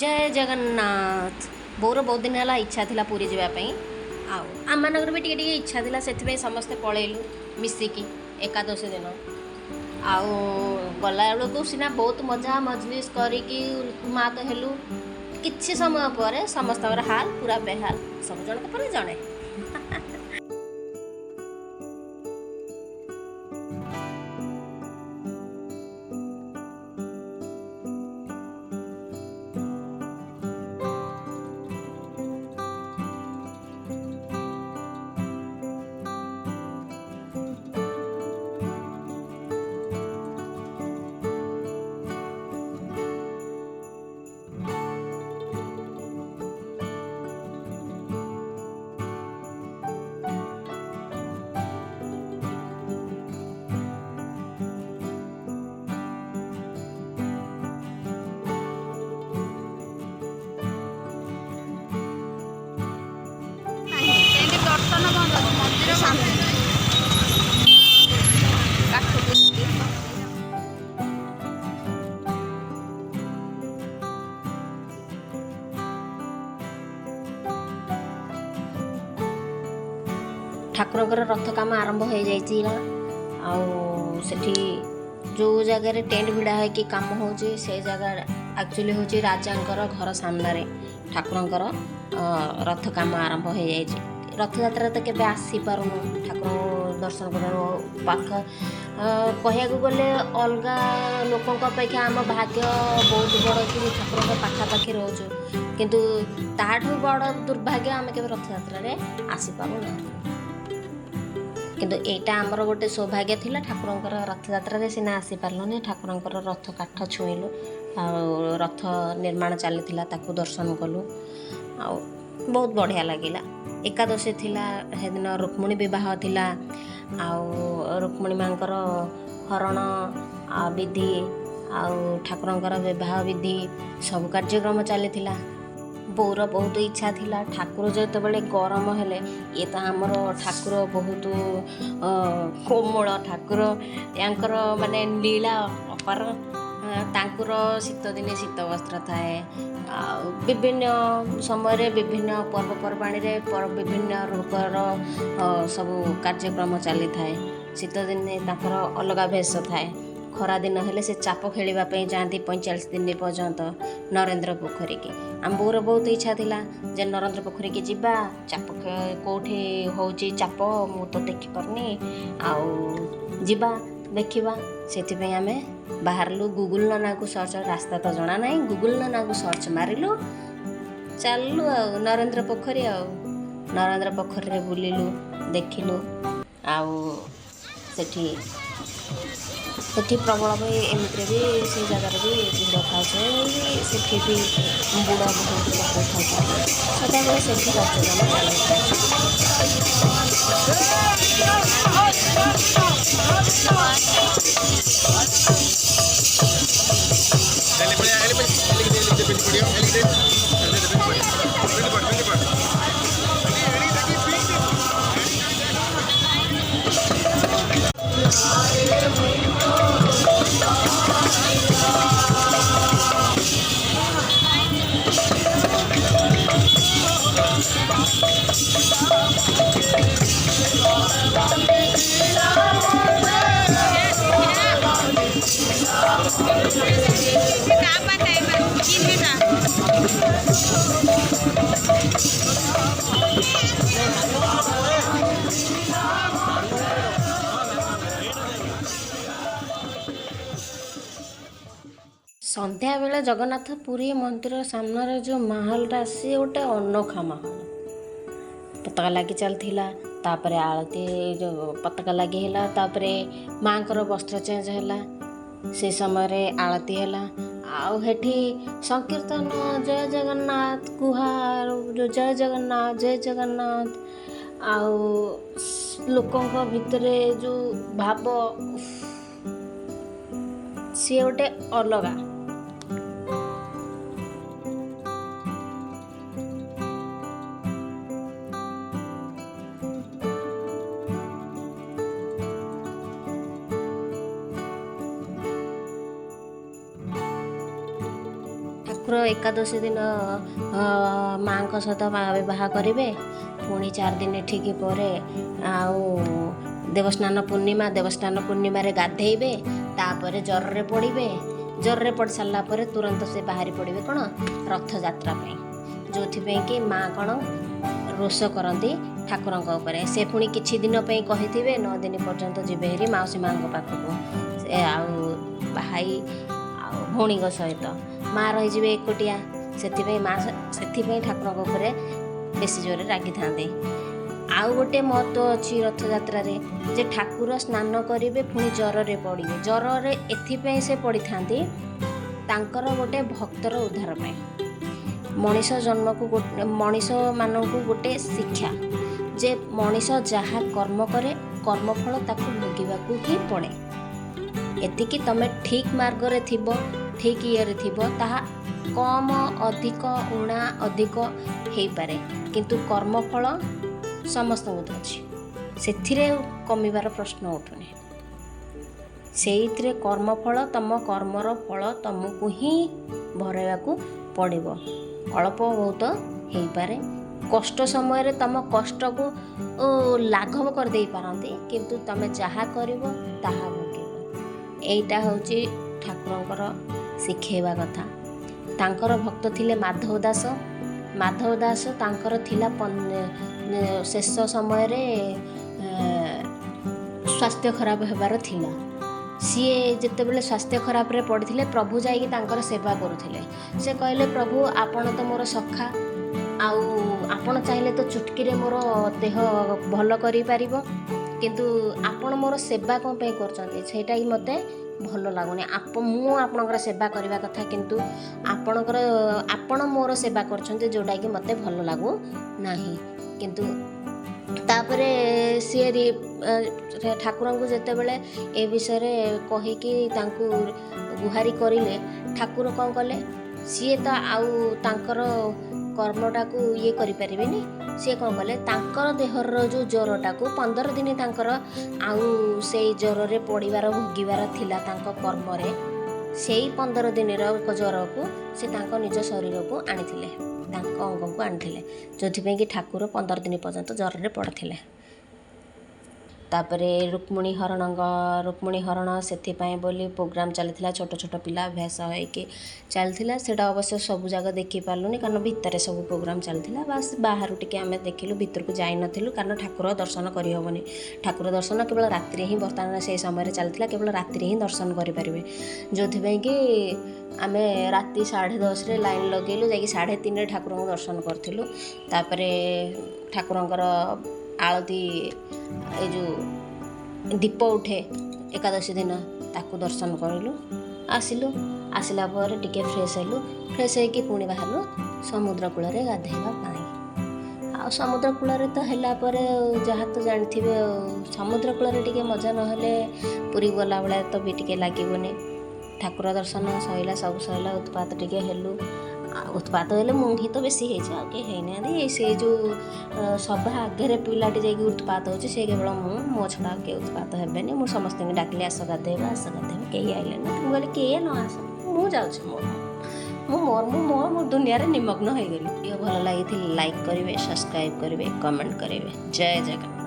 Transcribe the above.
जय जगन्नाथ। बोर बहुत दिन है इच्छा थी पुरी जावाई आम भी टे इच्छा थी से समस्ते पलैलु मिसिकी एकादशी दिन आउ गला बेलू सीना बहुत मजा मजलिस करिकी मात हेलु किछि समय पर समस्त हाल पूरा बेहाल सब जन पर जड़े दर्शन बंद मंदिर सामने ठाकुर रथ काम आरंभ हो जाइए आठी जो जगार टेंट भिड़ा है कि काम हो जगह एक्चुअली हूँ राजा घर सामने ठाकुर रथ काम आरंभ हो जाए रथ यात्रा तो केबे आसी पारुनु ठाकुर दर्शन कर पाख कह गले अलग लोकों अपेक्षा आम भाग्य बहुत बड़ कि ठाकुर पाखापाखि रोचु किंतु ताठू बड़ दुर्भाग्य आम के रथ यात्रा आसी पारुना किंतु एटा आमर गोटे सौभाग्य थिला ठाकुर रथ यात्रा सीना आसी पारलुनी ठाकुर रथ काठ छुईलु आ रथ निर्माण चली दर्शन कलु आ बहुत बढ़िया लगिला। एकादशी थिला हेदिन रुक्मिणी विवाह थिला आउ रुक्मिणी मांकर हरण विधि आउ ठाकुरंकर विवाह विधि सब कार्यक्रम चली बोर बहुत इच्छा थिला ठाकुर जो बड़े गरम हेले ये तो आमर ठाकुर बहुत कोमल ठाकुर यांकर माने लीला अपार तांकुर शीत दिने शीत वस्त्र थाए विभिन्न समय विभिन्न पर्वपर्वाणी विभिन्न रूपर सब कार्यक्रम चली थाए शीत दिने तांकर अलग भेष थाए खरा दिन हेले से चाप खेलवाई जाती 45 दिन पर्यंत नरेंद्र पोखरी की आम बोर बहुत इच्छा थिला जे नरेंद्र पोखरी की जीवा चाप कोठी होची चाप मु तो देखि परनी आउ जीवा देखिबा सेति आमे बाहरलु गूगल नाना को सर्च रास्ता तो जना ना गूगल नाना को सर्च मारिलु चललु नरेंद्र पोखरी बुलिलु देखिलु आउ सेठी प्रबल भी एमती भी से जगार भी भिड़ था सेठी भी बुड़ बहुत लोग था सदाबले सेठी संध्या बेले जगन्नाथ पुरी मंदिर सामने जो माहौलटा सी गोटे अनोखा माहौल पताका लगी चलता तापर आलती जो पताका लगी है तापर माँ को वस्त्र चेंज है से समय आलती है आउ हेठी संकीर्तन जय जगन्नाथ गुहार जो जय जगन्नाथ आउ लोकों भितर जो भाव सी गोटे अलगा ଠାକୁର ଏକାଦଶୀ ଦିନ ମାଆଙ୍କ ସହିତ ବିବାହ କରିବେ। ପୁଣି 4 ଦିନ ଠିକ୍ ପରେ ଆଉ ଦେବସ୍ନାନ ପୂର୍ଣ୍ଣିମାରେ ଗାଧେଇବେ। ତାପରେ ଜ୍ୱରରେ ପଡ଼ିବେ। ଜ୍ୱରରେ ପଡ଼ି ସାରିଲା ପରେ ତୁରନ୍ତ ସେ ବାହାରି ପଡ଼ିବେ କ'ଣ ରଥଯାତ୍ରା ପାଇଁ, ଯେଉଁଥିପାଇଁ କି ମାଆ କ'ଣ ରୋଷ କରନ୍ତି ଠାକୁରଙ୍କ ଉପରେ। ସେ ପୁଣି କିଛି ଦିନ ପାଇଁ କହିଥିବେ 9 ଦିନ ପର୍ଯ୍ୟନ୍ତ ଯିବେ ହେରି ମାଉସୀ ମାଆଙ୍କ ପାଖକୁ, ସେ ଆଉ ଭାଇ ଆଉ ଭଉଣୀଙ୍କ ସହିତ। ମାଆ ରହିଯିବେ ଏକୁଟିଆ। ସେଥିପାଇଁ ଠାକୁରଙ୍କ ଉପରେ ବେଶୀ ଜୋରରେ ରାଗିଥାନ୍ତି। ଆଉ ଗୋଟେ ମହତ୍ଵ ଅଛି ରଥଯାତ୍ରାରେ ଯେ ଠାକୁର ସ୍ନାନ କରିବେ ପୁଣି ଜ୍ୱରରେ ପଡ଼ିବେ। ଜ୍ୱରରେ ଏଥିପାଇଁ ସେ ପଡ଼ିଥାନ୍ତି ତାଙ୍କର ଗୋଟେ ଭକ୍ତର ଉଦ୍ଧାର ପାଇଁ। ମଣିଷମାନଙ୍କୁ ଗୋଟେ ଶିକ୍ଷା ଯେ ମଣିଷ ଯାହା କର୍ମ କରେ କର୍ମଫଳ ତାକୁ ଭୋଗିବାକୁ ହିଁ ପଡ଼େ। ଏତିକି ତମେ ଠିକ୍ ମାର୍ଗରେ ଥିବ, ଠିକ୍ ଇଏରେ ଥିବ, ତାହା କମ ଅଧିକ ଊଣା ଅଧିକ ହେଇପାରେ, କିନ୍ତୁ କର୍ମଫଳ ସମସ୍ତଙ୍କୁ ଦେଉଛି। ସେଥିରେ କମିବାର ପ୍ରଶ୍ନ ଉଠୁନି। ସେଇଥିରେ କର୍ମଫଳ, ତମ କର୍ମର ଫଳ ତମକୁ ହିଁ ଭରାଇବାକୁ ପଡ଼ିବ। ଅଳ୍ପ ବହୁତ ହେଇପାରେ, କଷ୍ଟ ସମୟରେ ତମ କଷ୍ଟକୁ ଲାଘବ କରିଦେଇ ପାରନ୍ତି, କିନ୍ତୁ ତମେ ଯାହା କରିବ ତାହା ଭୋଗିବ। ଏଇଟା ହେଉଛି ଠାକୁରଙ୍କର ଶିଖେଇବା କଥା। ତାଙ୍କର ଭକ୍ତ ଥିଲେ ମାଧବ ଦାସ। ତାଙ୍କର ଥିଲା ଶେଷ ସମୟରେ ସ୍ୱାସ୍ଥ୍ୟ ଖରାପ ହେବାର ଥିଲା। ସିଏ ଯେତେବେଳେ ସ୍ୱାସ୍ଥ୍ୟ ଖରାପରେ ପଡ଼ିଥିଲେ ପ୍ରଭୁ ଯାଇକି ତାଙ୍କର ସେବା କରୁଥିଲେ। ସେ କହିଲେ, ପ୍ରଭୁ ଆପଣ ତ ମୋର ସଖା, ଆଉ ଆପଣ ଚାହିଁଲେ ତ ଚୁଟକିରେ ମୋର ଦେହ ଭଲ କରିପାରିବ, କିନ୍ତୁ ଆପଣ ମୋର ସେବା କ'ଣ ପାଇଁ କରୁଛନ୍ତି ସେଇଟା ହିଁ ମୋତେ ଭଲ ଲାଗୁନି। ମୁଁ ଆପଣଙ୍କର ସେବା କରିବା କଥା, କିନ୍ତୁ ଆପଣ ମୋର ସେବା କରୁଛନ୍ତି ଯେଉଁଟାକି ମୋତେ ଭଲ ଲାଗୁନାହିଁ। କିନ୍ତୁ ତାପରେ ସିଏ ଠାକୁରଙ୍କୁ ଯେତେବେଳେ ଏ ବିଷୟରେ କହିକି ତାଙ୍କୁ ଗୁହାରି କରିଲେ, ଠାକୁର କ'ଣ କଲେ, ସିଏ ତ ଆଉ ତାଙ୍କର କର୍ମଟାକୁ ଇଏ କରିପାରିବେନି। ସିଏ କ'ଣ କଲେ, ତାଙ୍କର ଦେହର ଯେଉଁ ଜ୍ୱରଟାକୁ 15 ଦିନ ତାଙ୍କର ଆଉ ସେଇ ଜ୍ୱରରେ ପଡ଼ିବାର ଭୋଗିବାର ଥିଲା ତାଙ୍କ କର୍ମରେ, ସେଇ 15 ଦିନର ଜ୍ୱରକୁ ସେ ତାଙ୍କ ନିଜ ଶରୀରକୁ ଆଣିଥିଲେ, ତାଙ୍କ ଅଙ୍ଗକୁ ଆଣିଥିଲେ, ଯେଉଁଥିପାଇଁ କି ଠାକୁର 15 ଦିନ ପର୍ଯ୍ୟନ୍ତ ଜ୍ୱରରେ ପଡ଼ିଥିଲେ। ତାପରେ ରୁକ୍ମିଣୀ ହରଣ ସେଥିପାଇଁ ବୋଲି ପ୍ରୋଗ୍ରାମ୍ ଚାଲିଥିଲା। ଛୋଟ ଛୋଟ ପିଲା ଅଭ୍ୟାସ ହେଇକି ଚାଲିଥିଲା। ସେଇଟା ଅବଶ୍ୟ ସବୁ ଜାଗା ଦେଖିପାରିଲୁନି, କାରଣ ଭିତରେ ସବୁ ପ୍ରୋଗ୍ରାମ୍ ଚାଲିଥିଲା। ବାସ୍ ବାହାରୁ ଟିକେ ଆମେ ଦେଖିଲୁ, ଭିତରକୁ ଯାଇନଥିଲୁ, କାରଣ ଠାକୁର ଦର୍ଶନ କରିହେବନି। ଠାକୁର ଦର୍ଶନ କେବଳ ରାତିରେ ହିଁ, ବର୍ତ୍ତମାନ ସେଇ ସମୟରେ ଚାଲିଥିଲା, କେବଳ ରାତିରେ ହିଁ ଦର୍ଶନ କରିପାରିବେ। ଯେଉଁଥିପାଇଁ କି ଆମେ ରାତି 10:30ରେ ଲାଇନ୍ ଲଗେଇଲୁ, ଯାଇକି 3:30ରେ ଠାକୁରଙ୍କୁ ଦର୍ଶନ କରିଥିଲୁ। ତାପରେ ଠାକୁରଙ୍କର ଆଳତି, ଏ ଯେଉଁ ଦୀପ ଉଠେ ଏକାଦଶୀ ଦିନ, ତାକୁ ଦର୍ଶନ କରିଲୁ। ଆସିଲା ପରେ ଟିକେ ଫ୍ରେଶ୍ ହେଇକି ପୁଣି ବାହାରିଲୁ ସମୁଦ୍ର କୂଳରେ ଗାଧୋଇବା ପାଇଁ। ଆଉ ସମୁଦ୍ର କୂଳରେ ତ ହେଲା ପରେ ଯାହା ତ ଜାଣିଥିବେ, ସମୁଦ୍ର କୂଳରେ ଟିକେ ମଜା ନହେଲେ ପୁରୀ ଗଲାବେଳେ ତ ବି ଟିକେ ଲାଗିବନି। ଠାକୁର ଦର୍ଶନ ସଇଲା, ସବୁ ସଇଲା, ଉତ୍ପାତ ଟିକେ ହେଲୁ। ଉତ୍ପାତ ହେଲେ ମୁଁ ହିଁ ତ ବେଶୀ ହେଇଛି, ଆଉ କେହି ହେଇନାହାନ୍ତି। ସେଇ ଯେଉଁ ସଭା ଆଗରେ ପିଲାଟି ଯାଇକି ଉତ୍ପାତ ହେଉଛି, ସେ କେବଳ ମୋ ଛଡ଼ା ଆଉ କେହି ଉତ୍ପାତ ହେବେନି। ମୁଁ ସମସ୍ତଙ୍କୁ ଡାକିଲି, ଆସ ଗାଧେଇବା, କେହି ଆଇଲେନି। ମୁଁ କହିଲି କିଏ ନ ଆସ, ମୁଁ ଯାଉଛି ମୁଁ ଦୁନିଆରେ ନିମଗ୍ନ ହେଇଗଲି। ଭିଡ଼ିଓ ଭଲ ଲାଗିଥିଲେ ଲାଇକ୍ କରିବେ, ସବସ୍କ୍ରାଇବ୍ କରିବେ, କମେଣ୍ଟ କରିବେ। ଜୟ ଜଗନ୍ନାଥ।